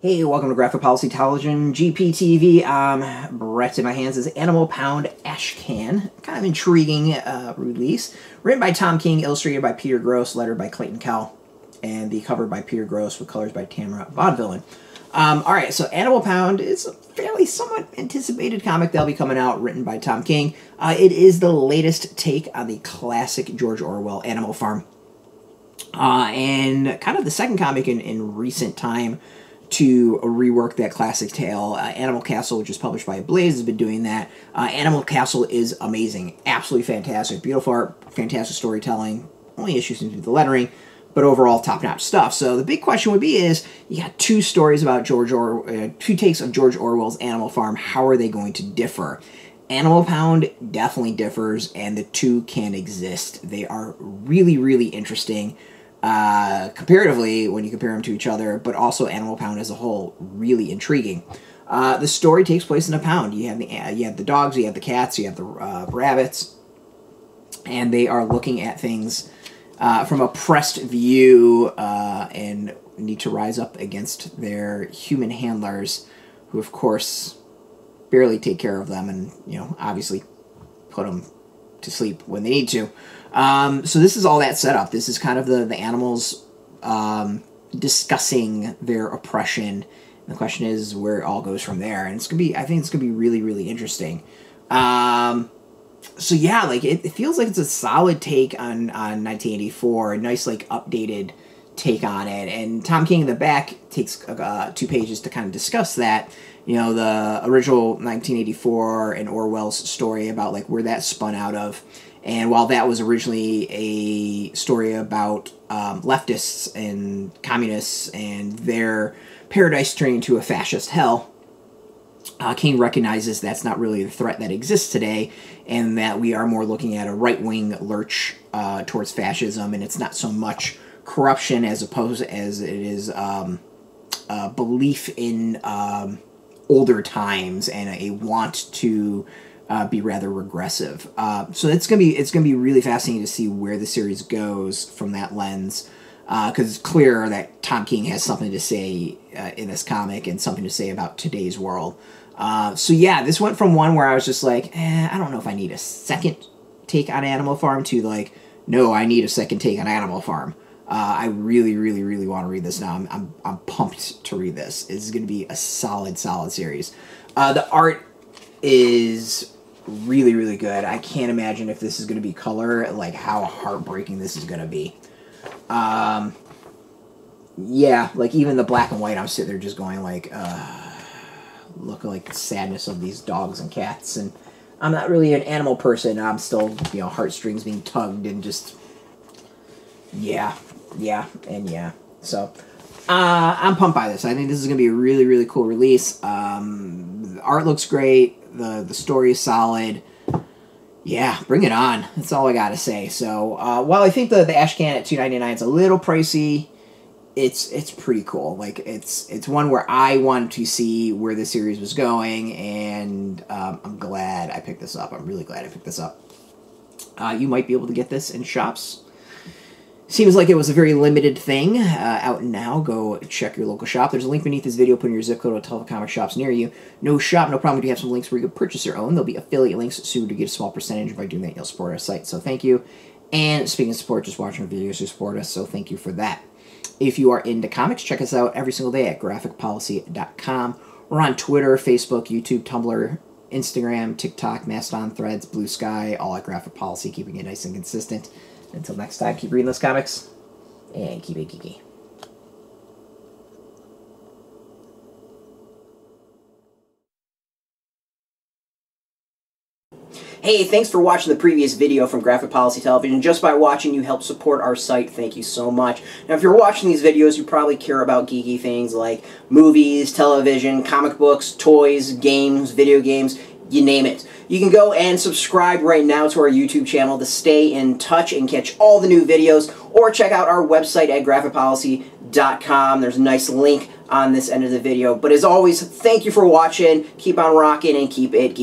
Hey, welcome to Graphic Policy Television, GPTV. Brett in my hands is Animal Pound Ashcan. Kind of intriguing release. Written by Tom King, illustrated by Peter Gross, lettered by Clayton Cowles, and the cover by Peter Gross with colors by Tamra Bonvillain. Alright, so Animal Pound is a fairly somewhat anticipated comic that'll be coming out, written by Tom King. It is the latest take on the classic George Orwell Animal Farm. And kind of the second comic in recent time to rework that classic tale. Animal Castle, which is published by Blaze, has been doing that. Animal Castle is amazing. Absolutely fantastic. Beautiful art, fantastic storytelling. Only issue seems to be the lettering, but overall top-notch stuff. So the big question would be is, you got two stories about two takes of George Orwell's Animal Farm. How are they going to differ? Animal Pound definitely differs, and the two can exist. They are really, really interesting. Comparatively, when you compare them to each other, but also Animal Pound as a whole, really intriguing. The story takes place in a pound. You have the dogs, you have the cats, you have the rabbits, and they are looking at things from a pressed view and need to rise up against their human handlers, who of course barely take care of them and, you know, obviously put them to sleep when they need to. So this is all that set up. This is kind of the animals discussing their oppression. And the question is where it all goes from there. And it's gonna be, I think it's gonna be really, really interesting. So yeah, like it feels like it's a solid take on 1984, a nice like updated take on it. And Tom King in the back takes 2 pages to kind of discuss that. You know, the original 1984 and Orwell's story about like where that spun out of. And while that was originally a story about leftists and communists and their paradise turning into a fascist hell, King recognizes that's not really the threat that exists today, and that we are more looking at a right-wing lurch towards fascism, and it's not so much corruption as opposed as it is belief in older times and a want to be rather regressive. So it's gonna be really fascinating to see where the series goes from that lens, because it's clear that Tom King has something to say in this comic and something to say about today's world. So yeah, this went from one where I was just like, I don't know if I need a second take on Animal Farm to like, no, I need a second take on Animal Farm. I really, really, really want to read this now. I'm pumped to read this. It's going to be a solid series. The art is really, really good. I can't imagine if this is going to be color, like how heartbreaking this is going to be. Yeah, like even the black and white, I'm sitting there just going like, look like the sadness of these dogs and cats. And I'm not really an animal person. I'm still, you know, heartstrings being tugged and just, yeah. So, I'm pumped by this. I think this is going to be a really, really cool release. The art looks great. The story is solid. Yeah, bring it on. That's all I got to say. So, while I think the Ashcan at $2.99 is a little pricey, it's pretty cool. Like, it's one where I wanted to see where the series was going, and I'm glad I picked this up. I'm really glad I picked this up. You might be able to get this in shops. Seems like it was a very limited thing out now. Go check your local shop. There's a link beneath this video. Put in your zip code to tell the comic shops near you. No shop, no problem. We do have some links where you can purchase your own. There'll be affiliate links soon to get a small percentage. By doing that, you'll support our site. So thank you. And speaking of support, just watching our videos to support us. So thank you for that. If you are into comics, check us out every single day at graphicpolicy.com. We're on Twitter, Facebook, YouTube, Tumblr, Instagram, TikTok, Mastodon, Threads, Blue Sky, all at Graphic Policy, keeping it nice and consistent. Until next time, keep reading those comics, and keep it geeky. Hey, thanks for watching the previous video from Graphic Policy Television. Just by watching, you help support our site. Thank you so much. Now, if you're watching these videos, you probably care about geeky things like movies, television, comic books, toys, games, video games, you name it. You can go and subscribe right now to our YouTube channel to stay in touch and catch all the new videos, or check out our website at graphicpolicy.com. There's a nice link on this end of the video. But as always, thank you for watching. Keep on rocking and keep it geeky.